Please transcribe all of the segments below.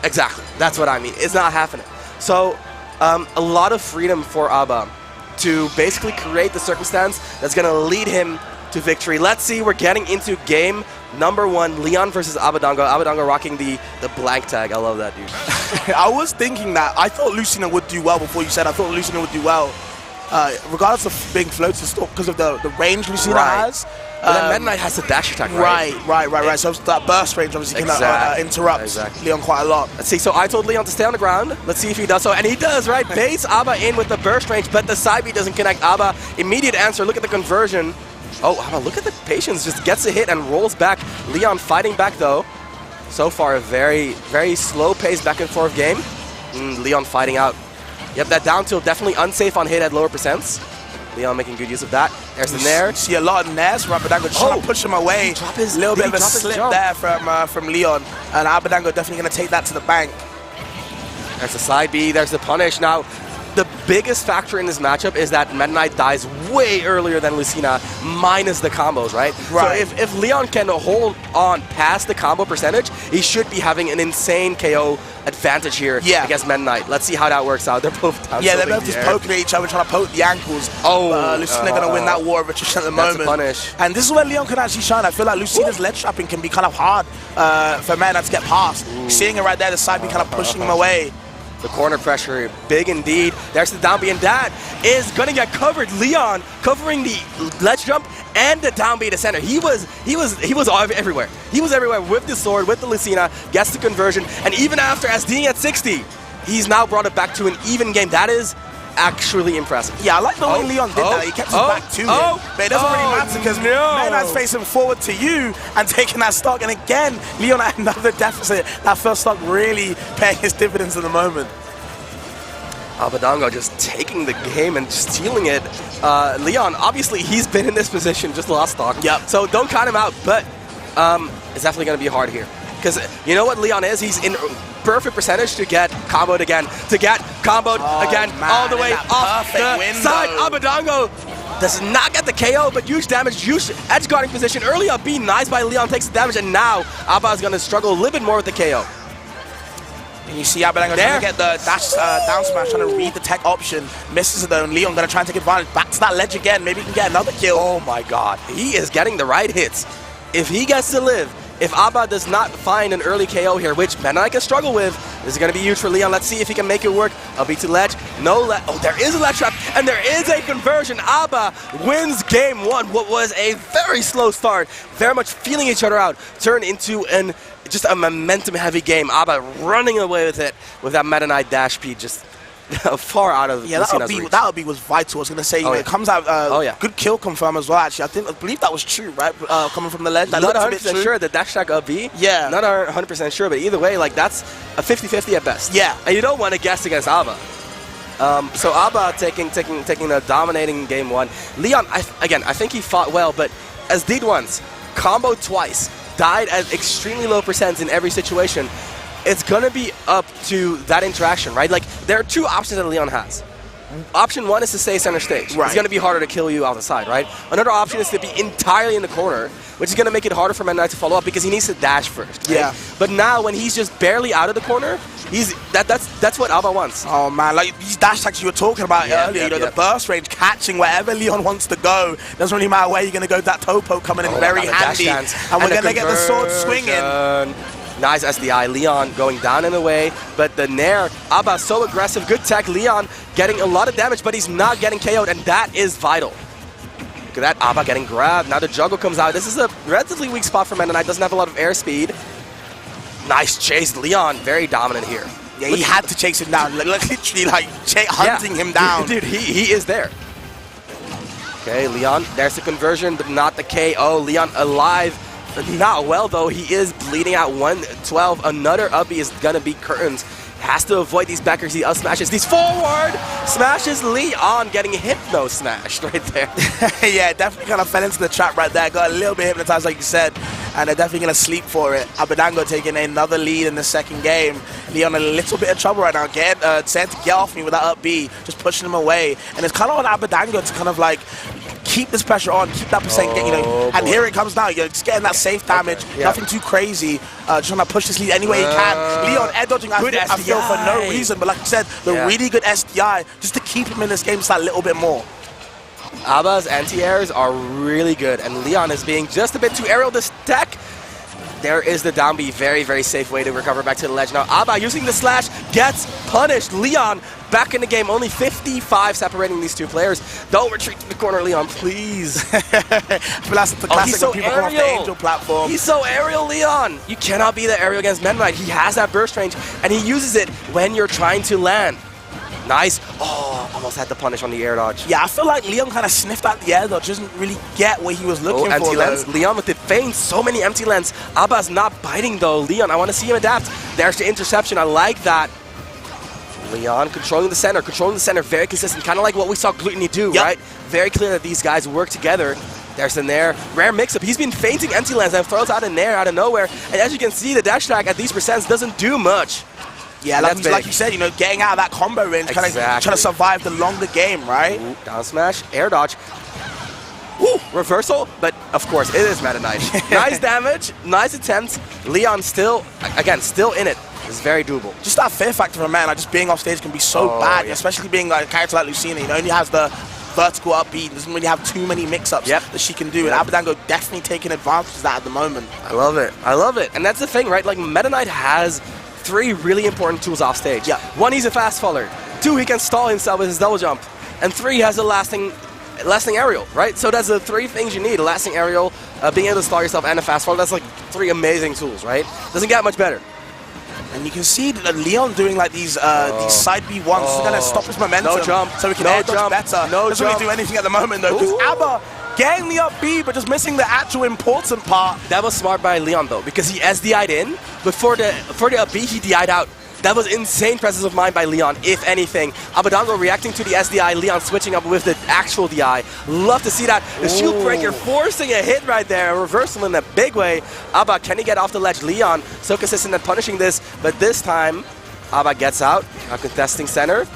Exactly. That's what I mean. It's not happening. So a lot of freedom for Abba to basically create the circumstance that's going to lead him to victory. Let's see. We're getting into game number 1. Leon versus Abadango. Abadango rocking the blank tag. I love that, dude. I was thinking that. I thought Lucina would do well before you said. I thought Lucina would do well. Regardless of being floated to stop because of the range Lucina has. But then Meta Knight has the dash attack, right? Right. So that burst range obviously can interrupt Leon quite a lot. Let's see. So I told Leon to stay on the ground. Let's see if he does so. And he does, right? Baits Abba in with the burst range, but the side B doesn't connect. Abba, immediate answer. Look at the conversion. Oh, Abba, look at the patience. Just gets a hit and rolls back. Leon fighting back, though. So far, a very, very slow-paced back-and-forth game. Leon fighting out. Yep, that down tilt definitely unsafe on hit at lower percents. Leon making good use of that. There's the nair. See a lot of nairs from Abadango trying to push him away. A little bit of a slip there from Leon. And Abadango definitely going to take that to the bank. There's the side B. There's the punish. Now, the biggest factor in this matchup is that Meta Knight dies way earlier than Lucina, minus the combos, right? So if Leon can hold on past the combo percentage, he should be having an insane KO advantage here against Meta Knight. Let's see how that works out. They're both down. Yeah, they're both just poking at each other, trying to poke the ankles. Lucina going to win that war of attrition at the moment. That's a punish. And this is where Leon can actually shine. I feel like Lucina's ledge trapping can be kind of hard for Meta Knight to get past. Seeing it right there, the side B kind of pushing him away. The corner pressure, big indeed. There's the down B, and that is gonna get covered. Leon covering the ledge jump and the down B to center. He was everywhere. He was everywhere with the sword, with the Lucina, gets the conversion, and even after SDing at 60, he's now brought it back to an even game. That is actually impressive. Yeah, I like the way Leon did that. He kept his back to him. But it doesn't really matter because Meta Knight's facing forward to you and taking that stock. And again, Leon at another deficit. That first stock really paying his dividends at the moment. Abadango just taking the game and stealing it. Leon, obviously, he's been in this position, just lost stock. Yep. So don't count him out, but it's definitely going to be hard here. Because you know what Leon is? He's in perfect percentage to get comboed again. All the way off the side. Abadango does not get the KO, but huge damage, huge edge guarding position. Early up B, nice by Leon, takes the damage, and now Abba is going to struggle a little bit more with the KO. And you see Abadango trying to get the dash down smash, trying to read the tech option. Misses it though, and Leon going to try and take advantage. Back to that ledge again, maybe he can get another kill. Oh my god, he is getting the right hits. If he gets to live, if Abba does not find an early KO here, which Meta Knight can struggle with, this is going to be huge for Leon. Let's see if he can make it work. LB to ledge. No ledge. Oh, there is a ledge trap, and there is a conversion. Abba wins game 1. What was a very slow start, very much feeling each other out, turned into just a momentum-heavy game. Abba running away with it with that Meta Knight dash speed, just far out of Lucina's reach. That LB was vital. I was going to say, it comes out good kill confirm as well, actually. I believe that was true, right? Coming from the ledge. Not 100% sure that dash track up B. Yeah. Not 100% sure, but either way, like that's a 50-50 at best. Yeah. And you don't want to guess against Abba. So Abba taking a dominating game 1. Leon, I think he fought well, but as did once, combo twice, died at extremely low percents in every situation. It's going to be up to that interaction, right? Like, there are 2 options that Leon has. Option 1 is to stay center stage. Right. It's going to be harder to kill you out the side, right? Another option is to be entirely in the corner, which is going to make it harder for Meta Knight to follow up because he needs to dash first. Right? Yeah. But now, when he's just barely out of the corner, that's what Abba wants. Oh man, like these dash attacks you were talking about earlier, the burst range, catching wherever Leon wants to go. Doesn't really matter where you're going to go. That toe poke coming in very handy. And we're going to get the sword swinging. Nice SDI. Leon going down and away, but the nair, Abba so aggressive, good tech. Leon getting a lot of damage, but he's not getting KO'd, and that is vital. Look at that, Abba getting grabbed. Now the juggle comes out. This is a relatively weak spot for Meta Knight. Doesn't have a lot of airspeed. Nice chase. Leon, very dominant here. Yeah, he had to chase him down. Literally, hunting him down. Dude, he is there. Okay, Leon, there's the conversion, but not the KO. Leon alive. Not well, though. He is bleeding out 112. Another uppy is going to be curtains. Has to avoid these backers. He up smashes these forward. Smashes Leon, getting hypno smashed right there. Yeah, definitely kind of fell into the trap right there. Got a little bit hypnotized, like you said. And they're definitely going to sleep for it. Abadango taking another lead in the second game. Leon a little bit of trouble right now. Saying to get off me with that up B. Just pushing him away. And it's kind of on Abadango to kind of like keep this pressure on, keep that percent, you know, and here it comes now. You're just getting that safe damage, nothing too crazy, just trying to push this lead any way he can. Leon air dodging, I feel for no reason, but like you said, the really good SDI, just to keep him in this game just that little bit more. Abba's anti-airs are really good, and Leon is being just a bit too aerial this deck. There is the down B, very, very safe way to recover back to the ledge. Now, Abba using the slash gets punished. Leon back in the game, only 55 separating these two players. Don't retreat to the corner, Leon, please. That's the classic so people come off the Angel platform. He's so aerial, Leon. You cannot be the aerial against Meta Knight. He has that burst range, and he uses it when you're trying to land. Nice. Oh, almost had to punish on the air dodge. Yeah, I feel like Leon kind of sniffed out the air dodge, doesn't really get what he was looking for. Empty lens. Leon with the feint, so many empty lens. Abba's not biting though. Leon, I want to see him adapt. There's the interception. I like that. Leon controlling the center, very consistent, kind of like what we saw Gluttony do, right? Very clear that these guys work together. There's the nair. Rare mix-up. He's been feinting empty lens and throws out a nair out of nowhere. And as you can see, the dash attack at these percents doesn't do much. Yeah, like you said, you know, getting out of that combo range, kind of trying to survive the longer game, right? Ooh, down smash, air dodge. Ooh, reversal, but of course, it is Meta Knight. Nice damage, nice attempt. Leon still, again, still in it. It's very doable. Just that fear factor for a man, like just being off stage can be so bad, especially being like a character like Lucina. You know, only has the vertical up B, doesn't really have too many mix-ups that she can do. And Abadango definitely taking advantage of that at the moment. I love it. I love it. And that's the thing, right? Like, Meta Knight has 3 really important tools off stage. 1, he's a fast faller. 2, he can stall himself with his double jump. And 3, he has a lasting aerial, right? So that's the 3 things you need. A lasting aerial, being able to stall yourself, and a fast faller. That's like 3 amazing tools, right? Doesn't get much better. And you can see Leon doing like these side B ones. This is going to stop his momentum. No jump. So we can air dodge better. Doesn't really do anything at the moment though. Because Abba getting the up B, but just missing the actual important part. That was smart by Leon though, because he SDI'd in. Before the up B, he DI'd out. That was insane presence of mind by Leon, if anything. Abadango reacting to the SDI, Leon switching up with the actual DI. Love to see that. The shield breaker forcing a hit right there, a reversal in a big way. Abba, can he get off the ledge? Leon, so consistent at punishing this, but this time, Abba gets out, now contesting center.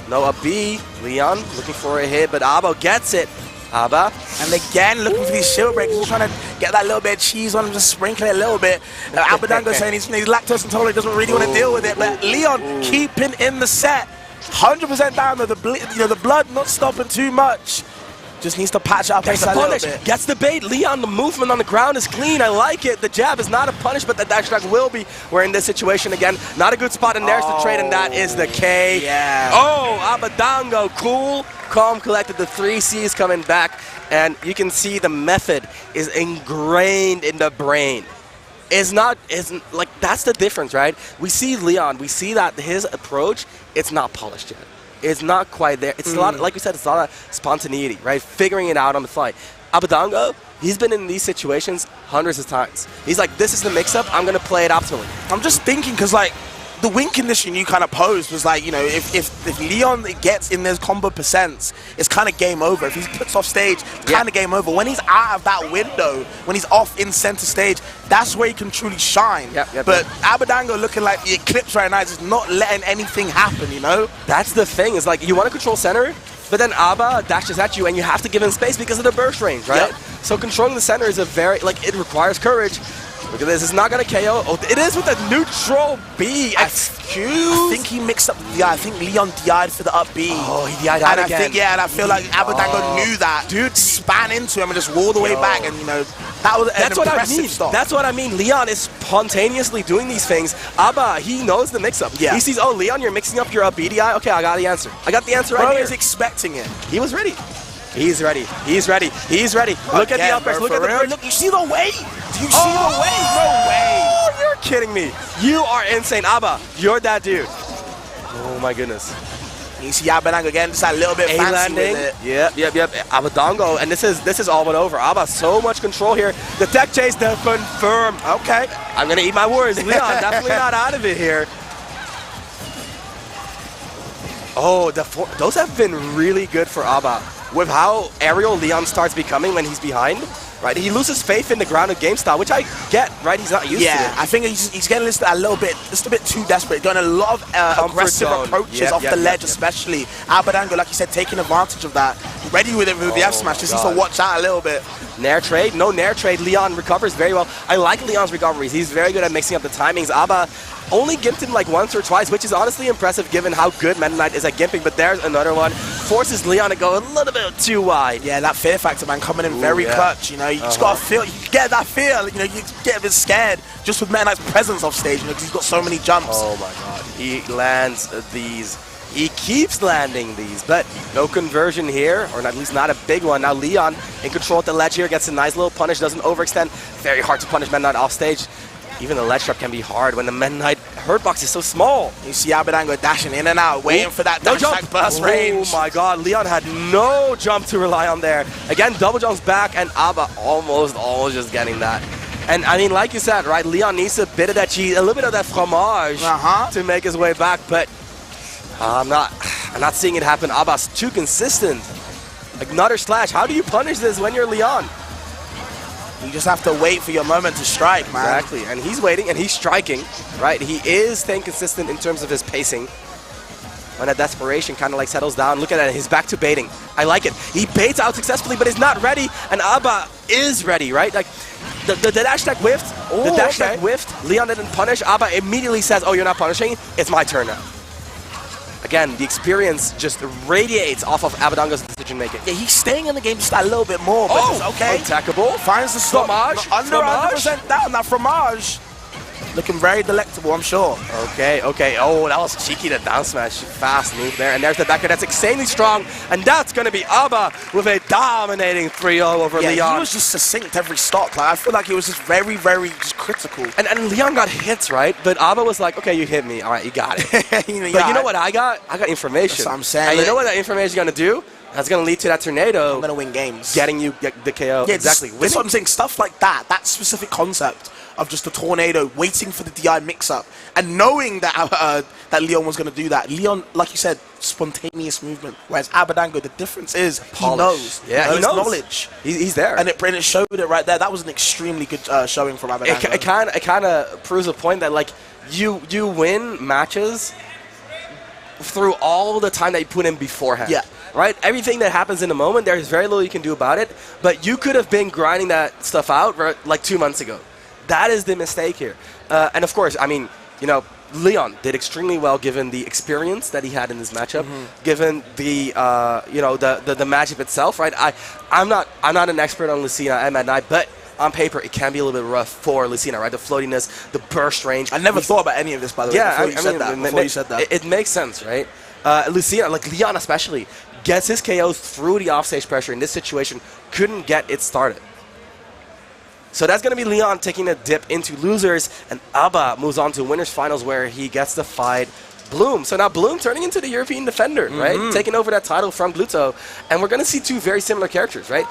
No up B, Leon looking for a hit, but Abba gets it. Abba. And again, looking for these shield breakers, just trying to get that little bit of cheese on him, just sprinkle it a little bit. Abadango saying he's lactose intolerant, doesn't really want to deal with it, but Leon keeping in the set. 100% down though, the blood not stopping too much. Just needs to patch up a little bit. Gets the bait. Leon, the movement on the ground is clean. I like it. The jab is not a punish, but the dash attack will be. We're in this situation again. Not a good spot, and there's the trade, and that is the K. Yeah. Oh, Abadango, cool, calm, collected. The 3 C's coming back, and you can see the method is ingrained in the brain. Isn't like, that's the difference, right? We see Leon, we see that his approach, it's not polished yet. It's not quite there. It's a lot, like we said, it's a lot of spontaneity, right? Figuring it out on the fly. Abadango, he's been in these situations hundreds of times. He's like, this is the mix-up, I'm going to play it optimally. I'm just thinking, because like, the win condition you kind of posed was like, you know, if Leon gets in those combo percents, it's kind of game over. If he puts off stage, kind of game over. When he's out of that window, when he's off in center stage, that's where he can truly shine. But Abadango looking like the Eclipse right now is just not letting anything happen, you know? That's the thing, is like, you want to control center, but then Abba dashes at you and you have to give him space because of the burst range, right? So controlling the center is a very, like, it requires courage. Look at this, it's not going to KO. Oh, it is with a neutral B. Excuse? I think he mixed up the DI. I think Leon DI'd for the up B. Oh, he DI'd out again. And I feel like Abadango knew that. Dude, span into him and just wall the way back. And, you know, that was an impressive stop. That's what I mean. Leon is spontaneously doing these things. Abba, he knows the mix-up. He sees, oh, Leon, you're mixing up your up B DI? Okay, I got the answer. I got the answer right here. Bro is expecting it. He was ready. He's ready. He's ready. He's ready. Look at the up airs. Look at the bird. Look, you see the weight? Do you see the weight? No way. Oh, you're kidding me. You are insane. Abba, you're that dude. Oh, my goodness. You see Abadango again, just a little bit fancy with it. Yep. Abadango, and this is all but over. Abba, so much control here. The tech chase, the confirm. Okay. I'm going to eat my words. Leon, definitely not out of it here. Oh, those have been really good for Abba. With how aerial Leon starts becoming when he's behind, right? He loses faith in the grounded game style, which I get, right? He's not used to it. I think he's getting listed a little bit, just a bit too desperate, doing a lot of aggressive approaches off the ledge, especially. Abadango, like you said, taking advantage of that. Ready with it with the F smash, just needs to watch out a little bit. Nair trade, no Nair trade. Leon recovers very well. I like Leon's recoveries. He's very good at mixing up the timings. Aba only gimped him like once or twice, which is honestly impressive given how good Meta Knight is at gimping, but there's another one. Forces Leon to go a little bit too wide. Yeah, that fear factor, man, coming in very clutch, you know. You just gotta feel, you get that feel, you know, you get a bit scared just with Meta Knight's presence off stage, you know, because he's got so many jumps. Oh my god, he lands these. He keeps landing these, but no conversion here, or at least not a big one. Now Leon in control at the ledge here, gets a nice little punish, doesn't overextend. Very hard to punish Meta Knight off stage. Even the ledge trap can be hard when the Meta Knight hurt box is so small. You see Abadango dashing in and out, waiting for that dash attack burst range. Oh my god, Leon had no jump to rely on there. Again, double jumps back, and Aba almost just getting that. And I mean, like you said, right, Leon needs a bit of that cheese, a little bit of that fromage to make his way back, but I'm not seeing it happen. Aba's too consistent. Like Nutter Slash, how do you punish this when you're Leon? You just have to wait for your moment to strike, man. Exactly, and he's waiting and he's striking, right? He is staying consistent in terms of his pacing. When that desperation kind of like settles down, look at that, he's back to baiting. I like it. He baits out successfully, but he's not ready, and Aba is ready, right? Like, the dash attack whiffed, the dash attack whiffed, Leon didn't punish, Aba immediately says, oh, you're not punishing? It's my turn now. Again, the experience just radiates off of Abadango's decision making. Yeah, he's staying in the game just a little bit more, but it's okay. Attackable. Finds the stop. Under fromage. 100% down, that fromage. Looking very delectable, I'm sure. Okay. Oh, that was cheeky, the down smash. Fast move there. And there's the backer. That's insanely strong. And that's going to be Aba with a dominating 3-0 over Leon. He was just succinct every stock. Like, I feel like he was just very just critical. And Leon got hits, right? But Aba was like, okay, you hit me. All right, you got it. But you know what I got? I got information. That's what I'm saying. And you know what that information is going to do? That's going to lead to that tornado. I'm going to win games. Getting you the KO. Yeah, exactly. That's what I'm saying. Stuff like that, that specific concept of just a tornado, waiting for the DI mix-up, and knowing that that Leon was going to do that. Leon, like you said, spontaneous movement. Whereas Abadango, the difference is he knows. Yeah, he knows. Knowledge. He's there. And it showed it right there. That was an extremely good showing from Abadango. It kind of proves a point that, like, you win matches through all the time that you put in beforehand. Yeah. Right? Everything that happens in the moment, there's very little you can do about it, but you could have been grinding that stuff out like 2 months ago. That is the mistake here. And of course, I mean, you know, Leon did extremely well given the experience that he had in this matchup, given the you know, the matchup itself, right? I'm not an expert on Lucina and Meta Knight, but on paper it can be a little bit rough for Lucina, right? The floatiness, the burst range. I never thought about any of this, by the way. Yeah, before you said that. It makes sense, right? Lucina, like Leon especially, gets his KOs through the offstage pressure in this situation, couldn't get it started. So that's going to be Leon taking a dip into losers, and Aba moves on to winners finals where he gets to fight Bloom. So now Bloom turning into the European defender, right? Taking over that title from Gluto. And we're going to see two very similar characters, right?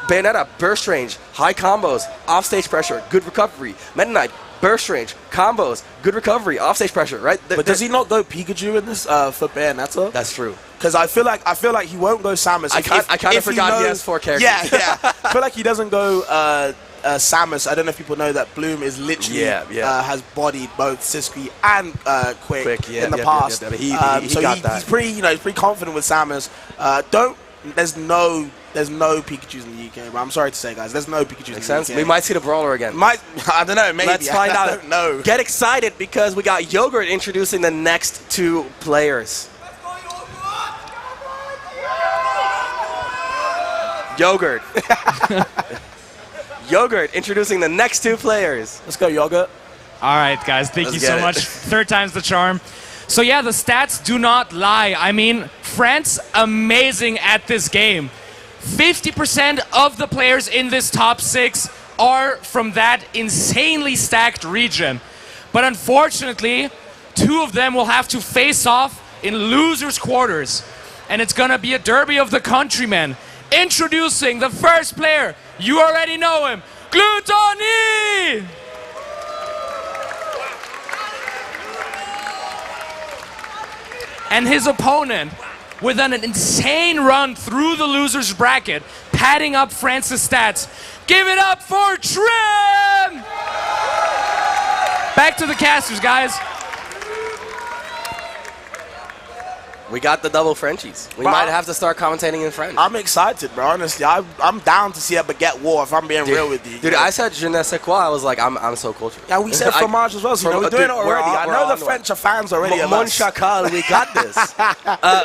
Bayonetta, burst range, high combos, offstage pressure, good recovery. Meta Knight, burst range, combos, good recovery, offstage pressure, right? But does he not go Pikachu in this for Bayonetta? That's true. Because I feel like he won't go Samus. I kind of forgot he has 4 characters. Yeah. I feel like he doesn't go Samus. I don't know if people know that Bloom is literally has bodied both Siski and Quick in the past. He's pretty confident with Samus. There's no Pikachus in the UK, but I'm sorry to say, guys, there's no Pikachus in the UK. We might see the brawler again. I don't know, maybe. Let's find out. I don't know. Get excited because we got Yogurt introducing the next 2 players. Yogurt. Yogurt introducing the next 2 players. Let's go, Yogurt. All right, guys. Thank you so much. 3rd time's the charm. So yeah, the stats do not lie. I mean, France amazing at this game. 50% of the players in this top 6 are from that insanely stacked region. But unfortunately, 2 of them will have to face off in losers' quarters. And it's gonna be a derby of the countrymen. Introducing the first player. You already know him. Glutoni! And his opponent, with an insane run through the losers bracket, padding up France's stats, Give it up for Trim! Back to the casters, guys. We got the double Frenchies. We might have to start commentating in French. I'm excited, bro. Honestly, I'm down to see a baguette war. If I'm being real with you, dude. I said je ne sais quoi. I was like, I'm so cultured. Yeah, we said fromage as well. So we're doing it already. I know the French are fans already. Mon chacal, we got this.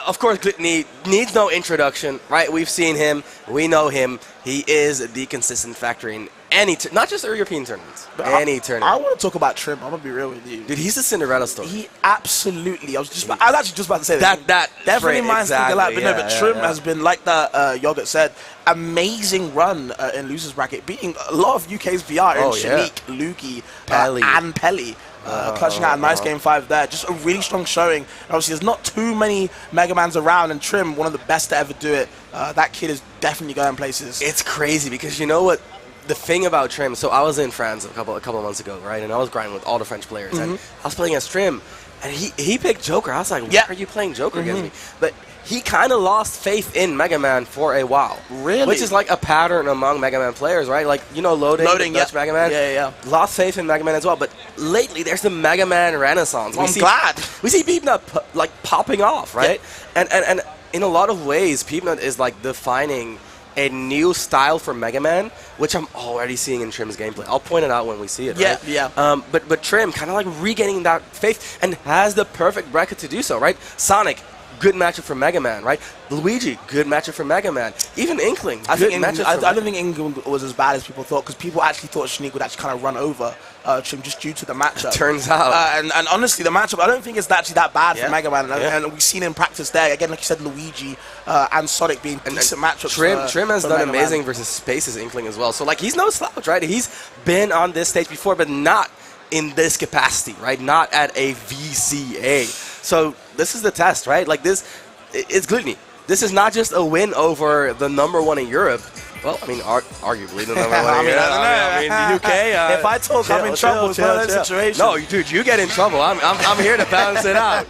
Of course, Glutny needs no introduction, right? We've seen him. We know him. He is the consistent factor in any, not just European tournaments, any tournament. I want to talk about Trim. I'm gonna be real with you, dude. He's the Cinderella story. He absolutely. I was actually just about to say that. Definitely minds exactly, like, but Trim has been like that. Yogurt said, amazing run in losers bracket, beating a lot of UK's VR in Shanique, Lukey, and Pelly. Clutching out a nice game 5 there. Just a really strong showing. Obviously, there's not too many Mega Mans around, and Trim, one of the best to ever do it. That kid is definitely going places. It's crazy because you know what? The thing about Trim, so I was in France a couple of months ago, right? And I was grinding with all the French players, and I was playing as Trim, and he picked Joker. I was like, why are you playing Joker against me? But he kind of lost faith in Mega Man for a while. Really? Which is like a pattern among Mega Man players, right? Like, you know, loading Dutch Mega Man. Yeah. Lost faith in Mega Man as well. But lately, there's the Mega Man renaissance. Well, I'm glad. We see Peepnut like popping off, right? Yeah. And in a lot of ways, Peepnut is like defining a new style for Mega Man, which I'm already seeing in Trim's gameplay. I'll point it out when we see it, right? Yeah. But Trim kind of like regaining that faith and has the perfect bracket to do so, right? Sonic, good matchup for Mega Man, right? Luigi, good matchup for Mega Man. Even Inkling, I don't think Inkling was as bad as people thought, because people actually thought Shanique would actually kind of run over Trim just due to the matchup. Turns out. And honestly, the matchup, I don't think it's actually that bad for Mega Man. And we've seen in practice there, again, like you said, Luigi and Sonic being decent matchups. Trim has done amazing versus Space's Inkling as well. So, like, he's no slouch, right? He's been on this stage before, but not in this capacity, right? Not at a VCA. So this is the test, right? Like this, it's Glutny. This is not just a win over the #1 in Europe. Well, I mean, arguably the #1 in Europe. I mean, the UK. If I talk, I'm in trouble. It's one of those situations. No, dude, you get in trouble. I'm here to balance it out.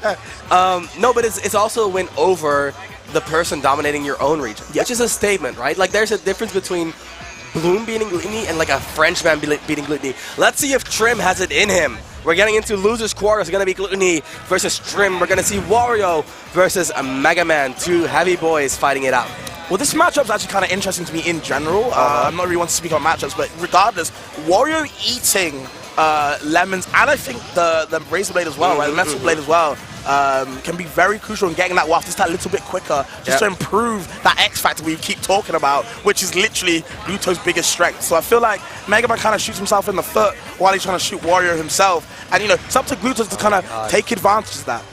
No, but it's also a win over the person dominating your own region, which is a statement, right? Like, there's a difference between Bloom beating Glutny and like a Frenchman beating Glutny. Let's see if Trim has it in him. We're getting into losers quarters. It's going to be Glutny versus Trim. We're going to see Wario versus a Mega Man. Two heavy boys fighting it out. Well, this matchup's actually kind of interesting to me in general. I'm not really wanting to speak on matchups, but regardless, Wario eating lemons, and I think the Razor Blade as well, right? The Metal Blade as well, can be very crucial in getting that waft just that little bit quicker, just to improve that X factor we keep talking about, which is literally Bluto's biggest strength. So I feel like Mega Man kind of shoots himself in the foot while he's trying to shoot Wario himself. And, you know, it's up to Gluto to kind of take advantage of that.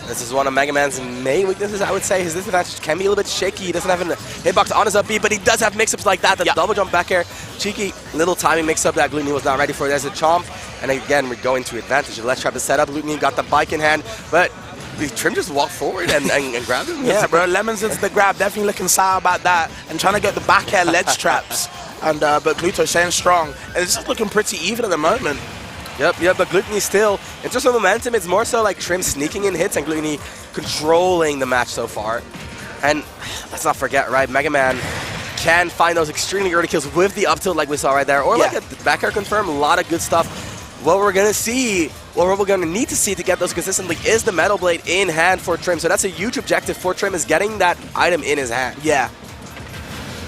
This is one of Mega Man's main weaknesses, I would say. His disadvantage can be a little bit shaky. He doesn't have a hitbox on his up B, but he does have mix-ups like that. The double jump back air, cheeky little timing mix-up that Glutny was not ready for. There's a chomp, and again, we're going to advantage. Let's try to set up. Glutny got the bike in hand, but Trim just walked forward and grabbed him. Yeah, bro, lemons into the grab. Definitely looking sour about that, and trying to get the back air ledge traps. And but Gluto staying strong, and it's just looking pretty even at the moment. Yep, but Glutny still, in terms of momentum, it's more so like Trim sneaking in hits and Glutny controlling the match so far. And let's not forget, right, Mega Man can find those extremely early kills with the up tilt like we saw right there, or like a back air confirm, a lot of good stuff. What we're going to see, or what we're going to need to see to get those consistently is the Metal Blade in hand for Trim. So that's a huge objective for Trim, is getting that item in his hand. Yeah.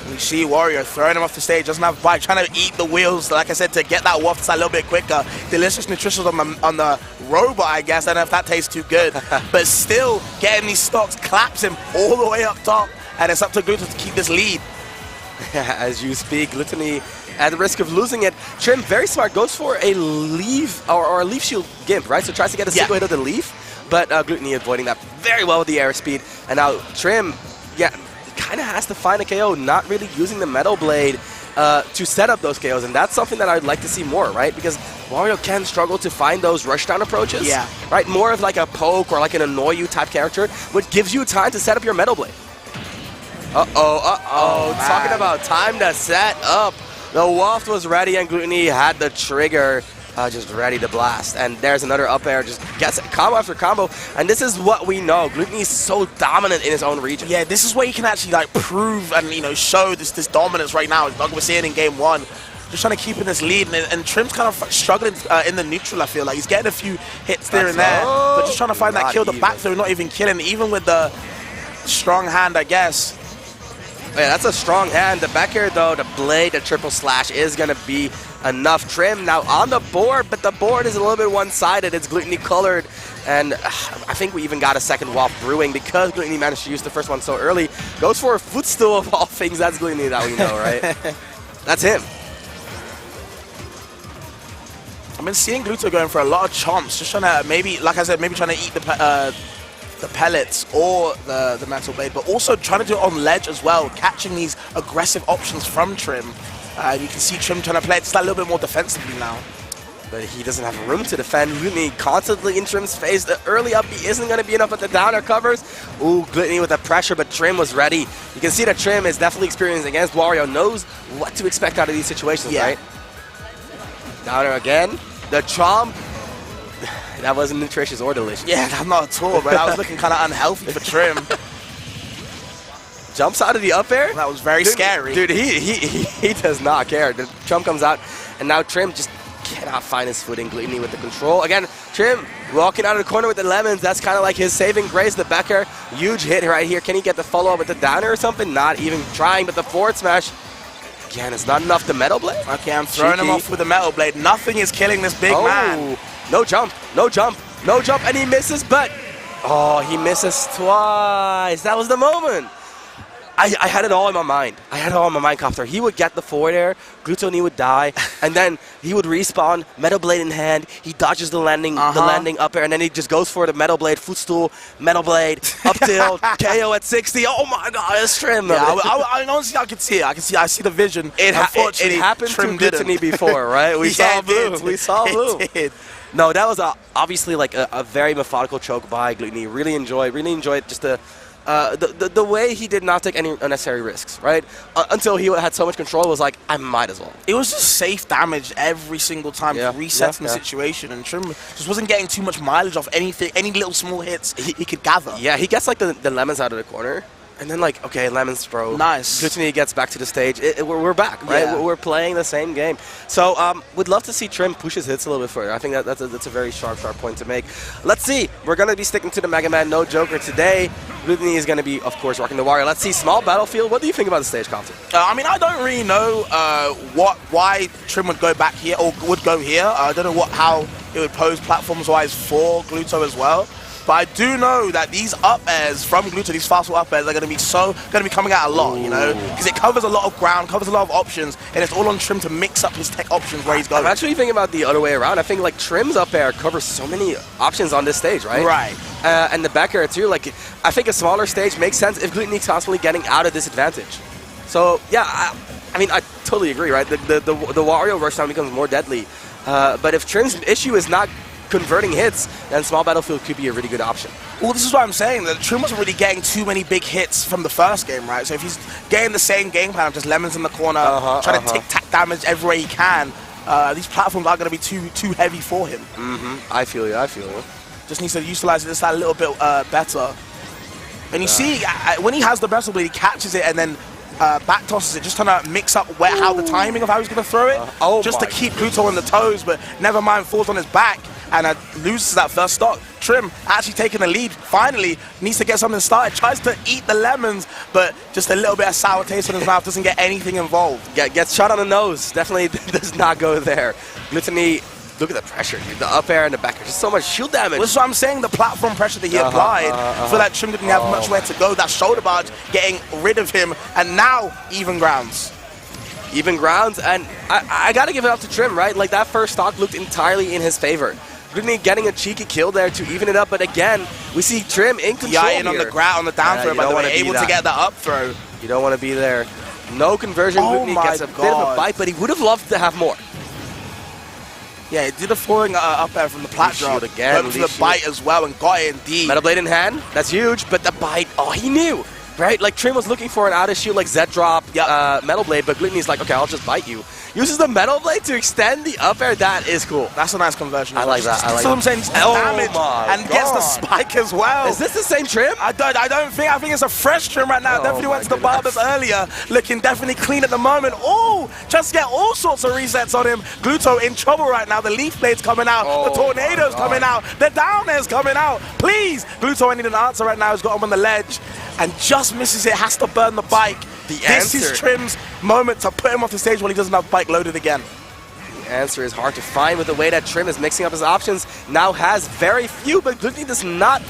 We see Wario throwing him off the stage, doesn't have bike, trying to eat the wheels, like I said, to get that waft a little bit quicker. Delicious nutritious on the robot, I guess. I don't know if that tastes too good. But still, getting these stocks claps him all the way up top, and it's up to Gluto to keep this lead. As you speak, Glutny, at the risk of losing it, Trim, very smart, goes for a leaf, or a leaf shield gimp, right? So tries to get a single hit of the leaf, but Glutny avoiding that very well with the airspeed. And now Trim, kind of has to find a KO, not really using the Metal Blade to set up those KOs, and that's something that I'd like to see more, right? Because Wario can struggle to find those rushdown approaches, right? More of like a poke or like an annoy you type character, which gives you time to set up your Metal Blade. Talking about time to set up. The waft was ready and Glutny had the trigger. just ready to blast. And there's another up air, just gets combo after combo. And this is what we know. Gluteny is so dominant in his own region. Yeah, this is where he can actually like prove and show this dominance right now. Like we're seeing in game 1. Just trying to keep in this lead, and Trim's kind of struggling in the neutral, I feel like. He's getting a few hits there and there, but just trying to find that kill. The back throw not even killing, even with the strong hand, I guess. Yeah, that's a strong hand. The back air, though, the blade, the triple slash is going to be enough. Trim now on the board, but the board is a little bit one-sided. It's Gluteny colored, and I think we even got a second Waff brewing because Gluteny managed to use the first one so early. Goes for a footstool of all things. That's Gluteny that we know, right? That's him. I've been seeing Gluto going for a lot of chomps, just trying to maybe, like I said, maybe trying to eat the pellets or the metal blade, but also trying to do it on ledge as well, catching these aggressive options from Trim. You can see Trim trying to play it just a little bit more defensively now. But he doesn't have room to defend. Gluteny constantly in Trim's face. The early up B isn't going to be enough, but the downer covers. Ooh, Gluteny with the pressure, but Trim was ready. You can see that Trim is definitely experienced against Wario, knows what to expect out of these situations, right? Downer again. The chomp. That wasn't nutritious or delicious. Yeah, not at all, but that was looking kind of unhealthy for Trim. Jumps out of the up air. That was very scary. Dude, he does not care. The jump comes out, and now Trim just cannot find his footing. Gluteny with the control. Again, Trim walking out of the corner with the lemons. That's kind of like his saving grace. The back air, huge hit right here. Can he get the follow-up with the downer or something? Not even trying, but the forward smash. Again, it's not enough. The metal blade. Okay, I'm throwing him off with the metal blade. Nothing is killing this big man. No jump, no jump, no jump, and he misses, but he misses twice. That was the moment. I had it all in my mind. I had it all in my mind, Copter. He would get the forward air, Glutony would die, and then he would respawn, metal blade in hand. He dodges the landing up air, and then he just goes for the metal blade, footstool, metal blade, up tilt, KO at 60. Oh my God, it's Trim. Yeah, honestly, I can see it. I see the vision. It happened Trim to Glutony before, right? We saw blue. We saw blue. It did. No, that was obviously like a very methodical choke by Gluteny. Really enjoyed just the way he did not take any unnecessary risks, right? Until he had so much control, it was like, I might as well. It was just safe damage every single time, resetting the situation, and Trim just wasn't getting too much mileage off anything, any little small hits he could gather. Yeah, he gets like the lemons out of the corner, and then like, okay, lemons throw. Nice. Gluteny gets back to the stage. We're back, right? Yeah. We're playing the same game. So would love to see Trim push his hits a little bit further. I think that's a very sharp point to make. Let's see. We're going to be sticking to the Mega Man No Joker today. Gluteny is going to be, of course, rocking the Wario. Let's see. Small battlefield. What do you think about the stage, Compton? I mean, I don't really know why Trim would go back here or would go here. I don't know how it would pose platforms-wise for Gluto as well. But I do know that these up airs from Gluto, these fast up airs, are going to be coming out a lot, you know, because it covers a lot of ground, covers a lot of options, and it's all on Trim to mix up his tech options where he's going. I'm actually thinking about the other way around. I think like Trim's up air covers so many options on this stage, right? Right. And the back air too. Like, I think a smaller stage makes sense if Gluteny's constantly getting out of disadvantage. So yeah, I mean, I totally agree, right? The Wario rush time becomes more deadly. But if Trim's issue is not converting hits, then small battlefield could be a really good option. Well, this is what I'm saying, that Trim wasn't really getting too many big hits from the first game, right? So if he's getting the same game plan of just lemons in the corner, trying to tic-tac damage everywhere he can, these platforms are going to be too heavy for him. I feel you. Just needs to utilize it just a little bit better. And you see, when he has the Wrestle Blade, he catches it and then back tosses it, just trying to mix up how the timing of how he's going to throw it, just to keep Gluto on the toes, but never mind, falls on his back and loses that first stock. Trim actually taking the lead, finally needs to get something started, tries to eat the lemons, but just a little bit of sour taste in his mouth, doesn't get anything involved. Gets shot on the nose, definitely does not go there. Gluteny, look at the pressure, dude. The up air and the back air, just so much shield damage. That's what I'm saying, the platform pressure that he applied. I feel like Trim didn't have much where to go. That shoulder barge getting rid of him, and now even grounds. Even grounds, and I gotta give it up to Trim, right? Like, that first stock looked entirely in his favor. Gluteny getting a cheeky kill there to even it up, but again, we see Trim in control here. On the ground, on the down throw, by the way, able to get the up throw. You don't want to be there. No conversion. Gluteny gets a bit of a bite, but he would have loved to have more. Yeah, he did a falling up air from the platform again. Went for the bite as well and got it indeed. Metal Blade in hand, that's huge, but the bite, he knew. Right? Like, Trim was looking for an out of shield, like Z-drop, Metal Blade, but Gluttony's like, okay, I'll just bite you. Uses the Metal Blade to extend the up air. That is cool. That's a nice conversion. I like that. I like what I'm saying. Damage and gets the spike as well. Is this the same Trim? I don't think. I think it's a fresh Trim right now. Definitely went to the barbers earlier. Looking definitely clean at the moment. Oh, just get all sorts of resets on him. Gluto in trouble right now. The Leaf Blade's coming out. The Tornado's coming out. The down air's coming out. Please. Gluto, I need an answer right now. He's got him on the ledge and just misses it. Has to burn the bike. This is Trim's moment to put him off the stage while he doesn't have bike loaded again. The answer is hard to find with the way that Trim is mixing up his options. Now has very few, but Gluttony does not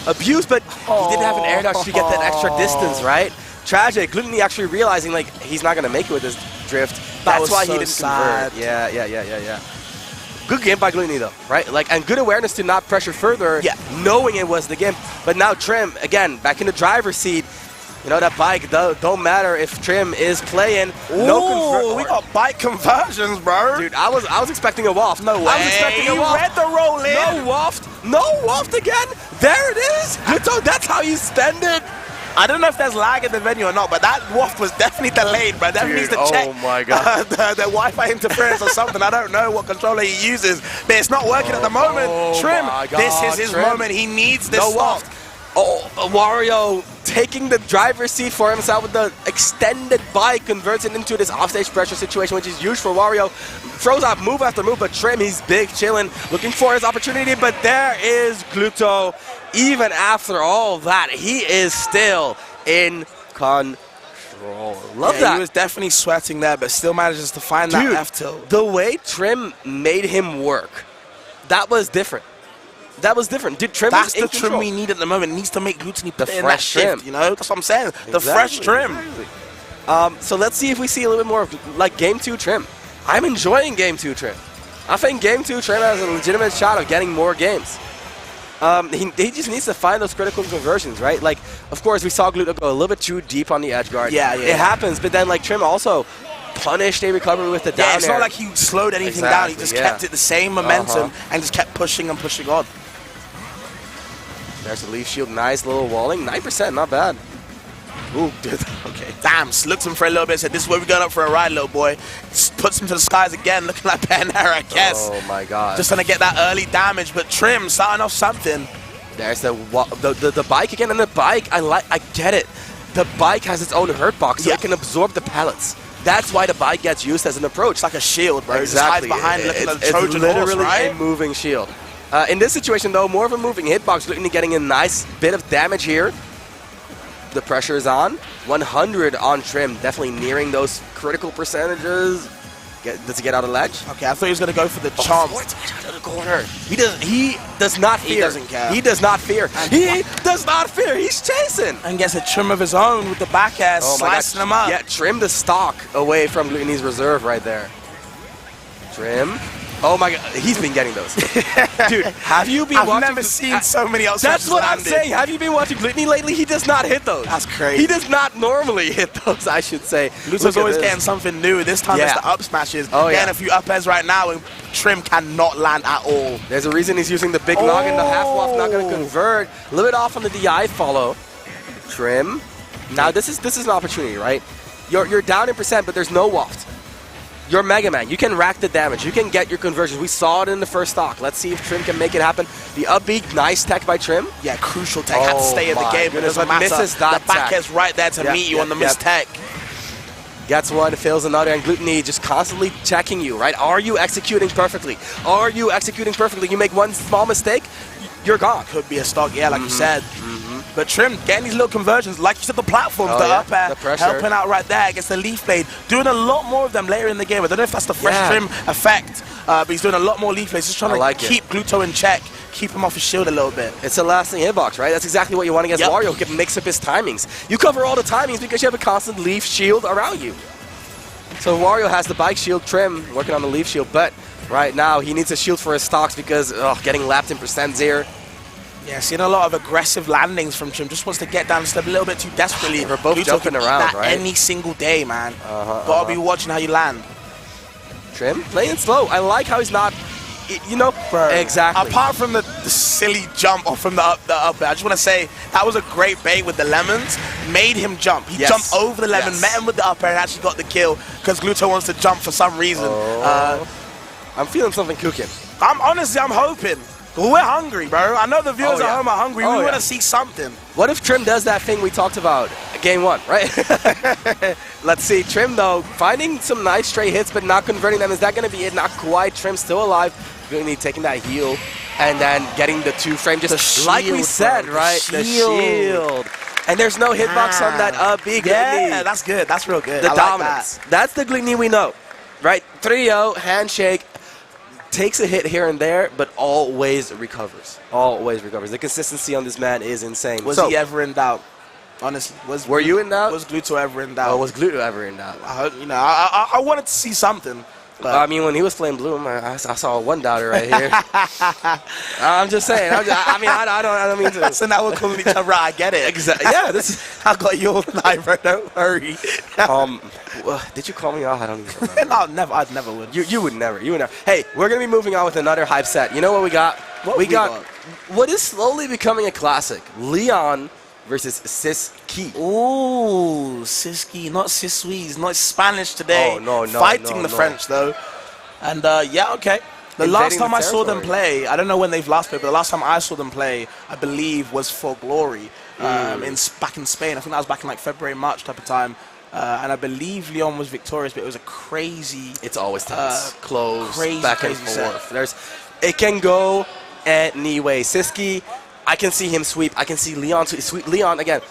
abuse, but he didn't have an air dodge to get that extra distance, right? Tragic. Gluttony actually realizing, like, he's not going to make it with his drift. That's why he didn't convert. Yeah. Good game by Gluttony, though, right? Like, and good awareness to not pressure further, knowing it was the game. But now Trim, again, back in the driver's seat. You know, that bike don't matter if Trim is playing. Ooh, we got bike conversions, bro. Dude, I was expecting a waft. No way. I was expecting a waft. Read the roll in. No waft. No waft again. There it is. That's how you spend it. I don't know if there's lag in the venue or not, but that waft was definitely delayed, bro. Definitely needs to check my God. the Wi-Fi interference or something. I don't know what controller he uses, but it's not working at the moment. Trim, this is his moment. He needs this waft. Wario taking the driver's seat for himself with the extended bike, converts it into this offstage pressure situation, which is huge for Wario. Throws out move after move, but Trim, he's big, chilling, looking for his opportunity. But there is Gluto. Even after all that, he is still in control. Love that. He was definitely sweating there, but still manages to find that F tilt. The way Trim made him work, that was different. That was different. Dude, Trim That's the Trim we need at the moment. It needs to make Gluttony put in that shift, you know? That's what I'm saying. Exactly. The fresh Trim. So let's see if we see a little bit more of, like, Game 2 Trim. I'm enjoying Game 2 Trim. I think Game 2 Trim has a legitimate shot of getting more games. He just needs to find those critical conversions, right? Like, of course, we saw Gluto go a little bit too deep on the edge guard. Yeah. It happens, but then, like, Trim also punished a recovery with the down air. It's not like he slowed anything down. He just kept it the same momentum and just kept pushing and pushing on. There's the leaf shield. Nice little walling. 9%, not bad. Ooh, dude. Okay. Damn, looks him for a little bit. Said, this is where we're going up for a ride, little boy. Just puts him to the skies again, looking like Panera, I guess. Oh, my God. Just trying to get that early damage, but Trim starting off something. There's the bike again, and the bike, I get it. The bike has its own hurt box, so it can absorb the pellets. That's why the bike gets used as an approach. It's like a shield, bro. Exactly. It just hides behind looking at the Trojan it's literally horse, right? a moving shield. In this situation, though, more of a moving hitbox. Looking at getting a nice bit of damage here. The pressure is on. 100 on Trim. Definitely nearing those critical percentages. Does he get out of ledge? Okay, I thought he was going to go for the chomp. Out of the corner. He does not fear. He doesn't care. He does not fear. He does not fear. He's chasing. And gets a Trim of his own with the back air, slicing him up. Yeah, Trim the stock away from Gluttony's reserve right there. Trim. Oh my God, he's been getting those. Dude, have you been watching? I've never seen so many outside. That's what I'm saying. Have you been watching Gluttony lately? He does not hit those. That's crazy. He does not normally hit those, I should say. Gluto's always getting something new. This time it's the up smashes. Getting a few up airs right now, and Trim cannot land at all. There's a reason he's using the big noggin. The half waft not going to convert. A little bit off on the DI follow. Trim. Now this is an opportunity, right? You're down in percent, but there's no waft. You're Mega Man. You can rack the damage. You can get your conversions. We saw it in the first stock. Let's see if Trim can make it happen. The up B, nice tech by Trim. Yeah, crucial tech. Had to stay in the game. But it doesn't matter. The back is right there to meet you on the missed tech. Gets one, fails another, and Gluttony just constantly checking you, right? Are you executing perfectly? Are you executing perfectly? You make one small mistake, you're gone. Could be a stock, like you said. But Trim getting these little conversions, like you said, the platforms, the up air, helping out right there against the Leaf Blade. Doing a lot more of them later in the game. I don't know if that's the fresh Trim effect, but he's doing a lot more Leaf Blades. Just trying to keep Gluto in check, keep him off his shield a little bit. It's a lasting hitbox, right? That's exactly what you want against Wario. He can mix up his timings. You cover all the timings because you have a constant Leaf shield around you. So Wario has the bike shield, Trim working on the Leaf shield, but right now he needs a shield for his stocks because getting lapped in percent here. Yeah, seeing a lot of aggressive landings from Trim. Just wants to get down a little bit too desperately. We're both jumping around, right? Any single day, man. Gotta be watching how you land. Trim playing slow. I like how he's not you know, Bro, exactly. Apart from the silly jump off from the up air, I just want to say that was a great bait with the lemons. Made him jump. He jumped over the lemon, met him with the up air, and actually got the kill because Gluto wants to jump for some reason. I'm feeling something cooking. I'm hoping. We're hungry, bro. I know the viewers at home are hungry. We want to see something. What if Trim does that thing we talked about game 1, right? Let's see. Trim, though, finding some nice stray hits, but not converting them. Is that going to be it? Not quite. Trim still alive. Really taking that heal and then getting the 2-frame. Just like we said, right? The shield. And there's no hitbox on that big Glitney. Yeah, that's good. That's real good. The dominance. That's the Glitney we know, right? 3-0, handshake. Takes a hit here and there, but always recovers. Always recovers. The consistency on this man is insane. Was he ever in doubt? Honestly, were you in doubt? Was Gluto ever in doubt? Oh, was Gluto ever in doubt? I wanted to see something. But I mean, when he was Flame Bloom, I saw one doubter right here. I'm just saying. I don't mean to. So now we're calling each other. I get it. Exactly. Yeah, this is. I got you all night, bro. Don't worry. Did you call me out? I don't even remember. No, never. I'd never would. You would never. You would never. Hey, we're gonna be moving on with another hype set. You know what we got? We got what is slowly becoming a classic: Leon versus Siski. Ooh, Siski, not Siswies, not Spanish today. Oh, no. Fighting the French, though. And, yeah, okay. The last time I saw them play, I don't know when they've last played, but the last time I saw them play, I believe, was for Glory back in Spain. I think that was back in, like, February, March type of time. And I believe Leon was victorious, but it was a crazy... It's always tense. Close, crazy, back and forth. It can go any way. Siski... I can see him sweep. I can see Leon sweep. Leon, again,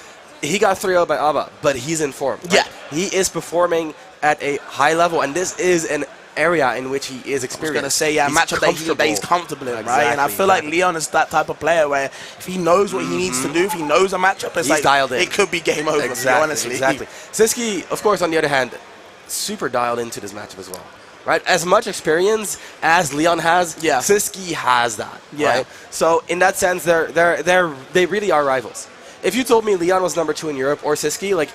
he got 3-0 by Abba, but he's in form. Right? Yeah. He is performing at a high level, and this is an area in which he is experienced. I was going to say, yeah, matchup that he's comfortable in, right? And I feel like Leon is that type of player where if he knows what he needs to do, if he knows a matchup, it's like dialed in. It could be game over, honestly. Exactly. Siski, of course, on the other hand, super dialed into this matchup as well. Right, as much experience as Leon has, Siski has that. Yeah. Right? So in that sense, they really are rivals. If you told me Leon was number 2 in Europe or Siski, like